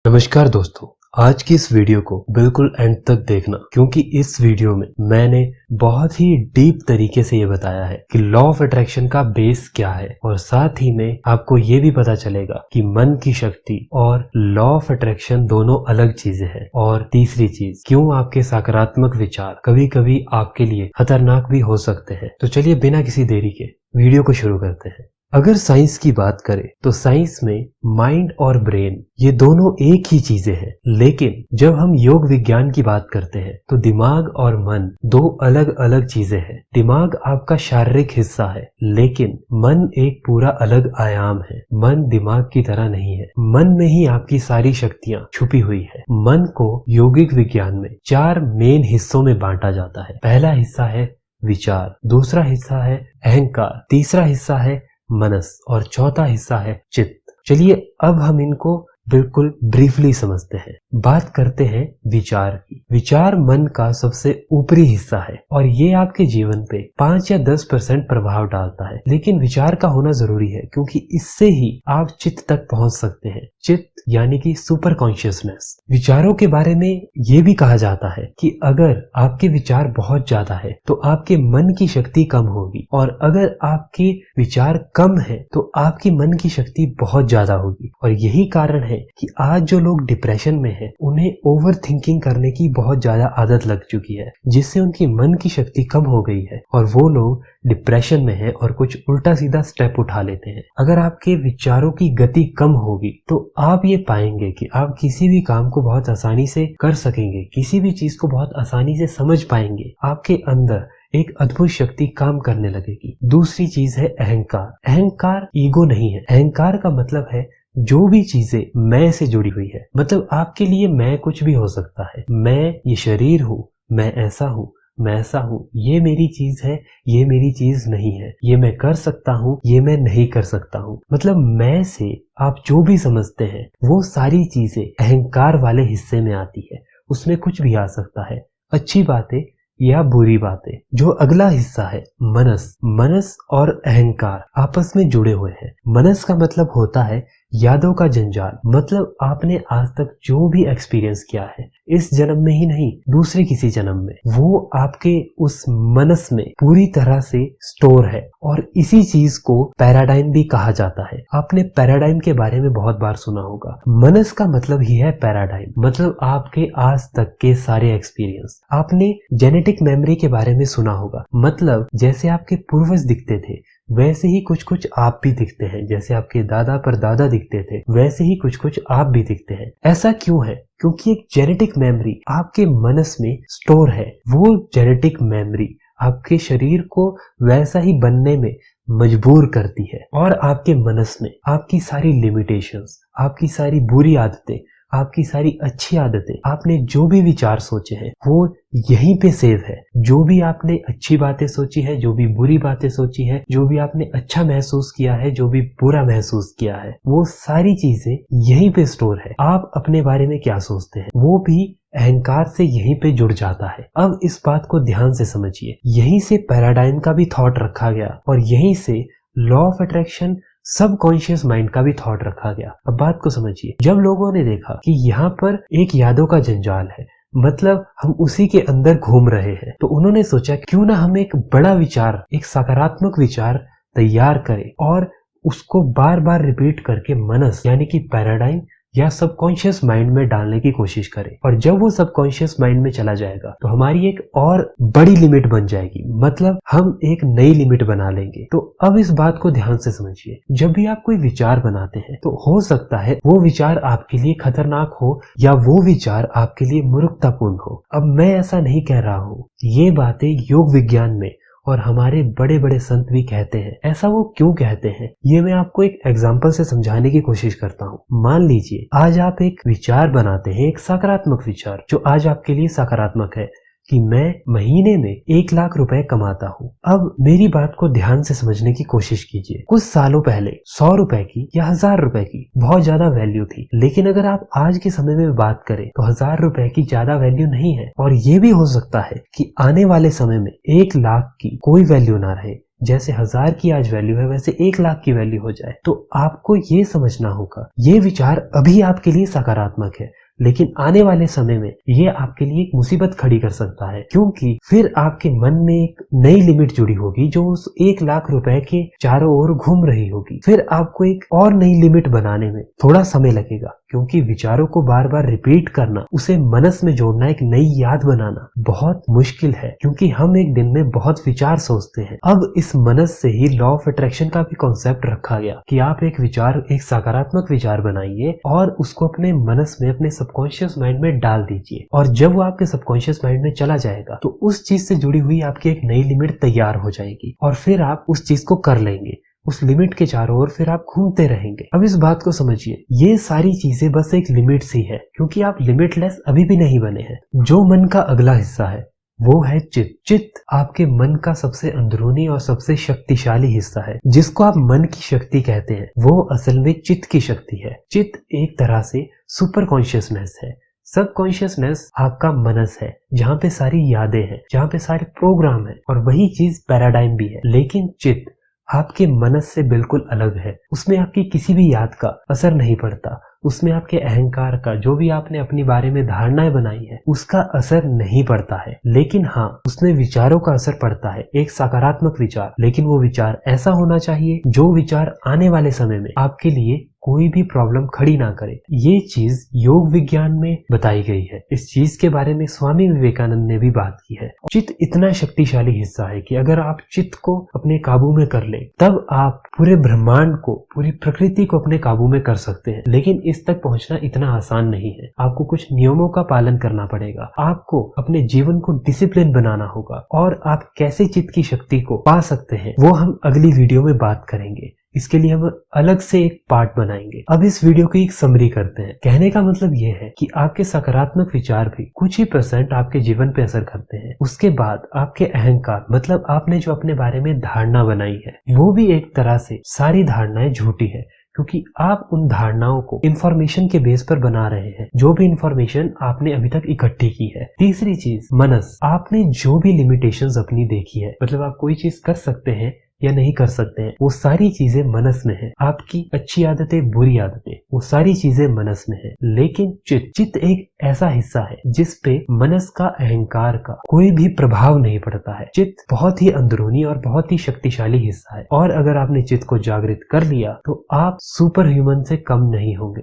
नमस्कार दोस्तों, आज की इस वीडियो को बिल्कुल एंड तक देखना क्योंकि इस वीडियो में मैंने बहुत ही डीप तरीके से ये बताया है कि लॉ ऑफ अट्रैक्शन का बेस क्या है और साथ ही में आपको ये भी पता चलेगा कि मन की शक्ति और लॉ ऑफ अट्रैक्शन दोनों अलग चीजें हैं। और तीसरी चीज, क्यों आपके सकारात्मक विचार कभी कभी आपके लिए खतरनाक भी हो सकते हैं। तो चलिए बिना किसी देरी के वीडियो को शुरू करते हैं। अगर साइंस की बात करें तो साइंस में माइंड और ब्रेन ये दोनों एक ही चीजें हैं, लेकिन जब हम योग विज्ञान की बात करते हैं तो दिमाग और मन दो अलग अलग चीजें हैं। दिमाग आपका शारीरिक हिस्सा है, लेकिन मन एक पूरा अलग आयाम है। मन दिमाग की तरह नहीं है, मन में ही आपकी सारी शक्तियां छुपी हुई है। मन को योगिक विज्ञान में 4 मेन हिस्सों में बांटा जाता है। पहला हिस्सा है विचार, दूसरा हिस्सा है अहंकार, तीसरा हिस्सा है मनस और चौथा हिस्सा है चित्त। चलिए अब हम इनको बिल्कुल ब्रीफली समझते हैं। बात करते हैं विचार की। विचार मन का सबसे ऊपरी हिस्सा है और ये आपके जीवन पे 5 या 10% प्रभाव डालता है, लेकिन विचार का होना जरूरी है क्योंकि इससे ही आप चित्त तक पहुंच सकते हैं। चित्त यानी कि सुपर कॉन्शियसनेस। विचारों के बारे में ये भी कहा जाता है कि अगर आपके विचार बहुत ज्यादा है तो आपके मन की शक्ति कम होगी, और अगर आपके विचार कम है तो आपकी मन की शक्ति बहुत ज्यादा होगी। और यही कारण है कि आज जो लोग डिप्रेशन में हैं, उन्हें ओवर थिंकिंग करने की बहुत ज्यादा आदत लग चुकी है, जिससे उनकी मन की शक्ति कम हो गई है और वो लोग डिप्रेशन में हैं और कुछ उल्टा सीधा स्टेप उठा लेते हैं। अगर आपके विचारों की गति कम होगी तो आप ये पाएंगे कि आप किसी भी काम को बहुत आसानी से कर सकेंगे, किसी भी चीज को बहुत आसानी से समझ पाएंगे। आपके अंदर एक अद्भुत शक्ति काम करने लगेगी। दूसरी चीज है अहंकार। अहंकार ईगो नहीं है। अहंकार का मतलब है जो भी चीजें मैं से जुड़ी हुई है। मतलब आपके लिए मैं कुछ भी हो सकता है। मैं ये शरीर हूँ, मैं ऐसा हूँ, मैं ऐसा हूँ, ये मेरी चीज है, ये मेरी चीज नहीं है, ये मैं कर सकता हूँ, ये मैं नहीं कर सकता हूँ। मतलब मैं से आप जो भी समझते हैं वो सारी चीजें अहंकार वाले हिस्से में आती है। उसमें कुछ भी आ सकता है, अच्छी बातें या बुरी बातें। जो अगला हिस्सा है मनस। मनस और अहंकार आपस में जुड़े हुए हैं। मनस का मतलब होता है यादों का जंजाल। मतलब आपने आज तक जो भी एक्सपीरियंस किया है, इस जन्म में ही नहीं दूसरे किसी जन्म में, वो आपके उस मनस में पूरी तरह से स्टोर है। और इसी चीज को पैराडाइम भी कहा जाता है। आपने पैराडाइम के बारे में बहुत बार सुना होगा। मनस का मतलब ही है पैराडाइम, मतलब आपके आज तक के सारे एक्सपीरियंस। आपने जेनेटिक मेमोरी के बारे में सुना होगा। मतलब जैसे आपके पूर्वज दिखते थे वैसे ही कुछ कुछ आप भी दिखते हैं। जैसे आपके दादा परदादा दिखते थे वैसे ही कुछ कुछ आप भी दिखते हैं। ऐसा क्यों है? क्योंकि एक जेनेटिक मेमोरी आपके मनस में स्टोर है। वो जेनेटिक मेमोरी आपके शरीर को वैसा ही बनने में मजबूर करती है। और आपके मनस में आपकी सारी लिमिटेशंस, आपकी सारी बुरी आदतें, आपकी सारी अच्छी आदतें, आपने जो भी विचार सोचे हैं वो यहीं पे सेव है। जो भी आपने अच्छी बातें सोची है, जो भी बुरी बातें सोची है, जो भी आपने अच्छा महसूस किया है, जो भी बुरा महसूस किया है, वो सारी चीजें यहीं पे स्टोर है। आप अपने बारे में क्या सोचते हैं वो भी अहंकार से यहीं पे जुड़ जाता है। अब इस बात को ध्यान से समझिए। यहीं से पैराडाइम का भी थॉट रखा गया और यहीं से law of attraction subconscious mind का भी थॉट रखा गया। अब बात को समझिए। जब लोगों ने देखा कि यहाँ पर एक यादों का जंजाल है, मतलब हम उसी के अंदर घूम रहे हैं, तो उन्होंने सोचा क्यों ना हम एक बड़ा विचार, एक सकारात्मक विचार तैयार करें और उसको बार बार रिपीट करके मनस यानी कि पैराडाइम या सबकॉन्शियस माइंड में डालने की कोशिश करें। और जब वो सबकॉन्शियस माइंड में चला जाएगा तो हमारी एक और बड़ी लिमिट बन जाएगी। मतलब हम एक नई लिमिट बना लेंगे। तो अब इस बात को ध्यान से समझिए। जब भी आप कोई विचार बनाते हैं तो हो सकता है वो विचार आपके लिए खतरनाक हो या वो विचार आपके लिए मूर्खतापूर्ण हो। अब मैं ऐसा नहीं कह रहा हूँ, ये बातें योग विज्ञान में और हमारे बड़े बड़े संत भी कहते हैं। ऐसा वो क्यों कहते हैं ये मैं आपको एक एग्जांपल से समझाने की कोशिश करता हूँ। मान लीजिए आज आप एक विचार बनाते हैं, एक सकारात्मक विचार जो आज आपके लिए सकारात्मक है कि मैं महीने में 1 लाख रुपए कमाता हूँ। अब मेरी बात को ध्यान से समझने की कोशिश कीजिए। कुछ सालों पहले 100 रुपए की या 1000 रुपए की बहुत ज्यादा वैल्यू थी, लेकिन अगर आप आज के समय में बात करें तो 1000 रुपए की ज्यादा वैल्यू नहीं है। और ये भी हो सकता है कि आने वाले समय में 1 लाख की कोई वैल्यू ना रहे, जैसे 1000 की आज वैल्यू है वैसे 1 लाख की वैल्यू हो जाए, तो आपको ये समझना होगा ये विचार अभी आपके लिए सकारात्मक है, लेकिन आने वाले समय में ये आपके लिए एक मुसीबत खड़ी कर सकता है, क्योंकि फिर आपके मन में एक नई लिमिट जुड़ी होगी जो उस 1 लाख रुपए के चारों ओर घूम रही होगी। फिर आपको एक और नई लिमिट बनाने में थोड़ा समय लगेगा, क्योंकि विचारों को बार बार रिपीट करना, उसे मनस में जोड़ना, एक नई याद बनाना बहुत मुश्किल है, क्योंकि हम एक दिन में बहुत विचार सोचते हैं। अब इस मनस से ही लॉ ऑफ अट्रैक्शन का भी कॉन्सेप्ट रखा गया कि आप एक विचार, एक सकारात्मक विचार बनाइए और उसको अपने मनस में, अपने सबकॉन्शियस माइंड में डाल दीजिए, और जब वो आपके सबकॉन्शियस माइंड में चला जाएगा तो उस चीज से जुड़ी हुई आपकी एक नई लिमिट तैयार हो जाएगी और फिर आप उस चीज को कर लेंगे। उस लिमिट के चारों ओर फिर आप घूमते रहेंगे। अब इस बात को समझिए, ये सारी चीजें बस एक लिमिट सी है, क्योंकि आप लिमिटलेस अभी भी नहीं बने हैं। जो मन का अगला हिस्सा है वो है चित्त। चित्त आपके मन का सबसे अंदरूनी और सबसे शक्तिशाली हिस्सा है, जिसको आप मन की शक्ति कहते हैं। वो असल में चित्त की शक्ति है। चित्त एक तरह से सुपर कॉन्शियसनेस है। सब कॉन्शियसनेस आपका मनस है, जहाँ पे सारी यादें हैं, जहाँ पे सारे प्रोग्राम है, और वही चीज पैराडाइम भी है। लेकिन चित्त आपके मनस से बिल्कुल अलग है। उसमें आपकी किसी भी याद का असर नहीं पड़ता, उसमें आपके अहंकार का, जो भी आपने अपने बारे में धारणाएं बनाई है, उसका असर नहीं पड़ता है। लेकिन हाँ, उसमें विचारों का असर पड़ता है, एक सकारात्मक विचार। लेकिन वो विचार ऐसा होना चाहिए जो विचार आने वाले समय में आपके लिए कोई भी प्रॉब्लम खड़ी ना करे। ये चीज योग विज्ञान में बताई गई है। इस चीज के बारे में स्वामी विवेकानंद ने भी बात की है। चित्त इतना शक्तिशाली हिस्सा है कि अगर आप चित्त को अपने काबू में कर ले, तब आप पूरे ब्रह्मांड को, पूरी प्रकृति को अपने काबू में कर सकते हैं। लेकिन इस तक पहुंचना इतना आसान नहीं है। आपको कुछ नियमों का पालन करना पड़ेगा। आपको अपने जीवन को डिसिप्लिन बनाना होगा, और आप कैसे चित्त की शक्ति को पा सकते हैं वो हम अगली वीडियो में बात करेंगे। इसके लिए हम अलग से एक पार्ट बनाएंगे। अब इस वीडियो की एक समरी करते हैं। कहने का मतलब ये है कि आपके सकारात्मक विचार भी कुछ ही % आपके जीवन पे असर करते हैं। उसके बाद आपके अहंकार, मतलब आपने जो अपने बारे में धारणा बनाई है, वो भी एक तरह से सारी धारणाएं झूठी है, क्योंकि आप उन धारणाओं को इंफॉर्मेशन के बेस पर बना रहे हैं, जो भी इंफॉर्मेशन आपने अभी तक इकट्ठी की है। तीसरी चीज, मनस। आपने जो भी लिमिटेशंस अपनी देखी है, मतलब आप कोई चीज कर सकते हैं या नहीं कर सकते हैं, वो सारी चीजें मनस में है। आपकी अच्छी आदतें, बुरी आदतें, वो सारी चीजें मनस में है। लेकिन चित्त एक ऐसा हिस्सा है जिस पे मनस का, अहंकार का कोई भी प्रभाव नहीं पड़ता है। चित्त बहुत ही अंदरूनी और बहुत ही शक्तिशाली हिस्सा है, और अगर आपने चित्त को जागृत कर लिया तो आप सुपर ह्यूमन से कम नहीं होंगे।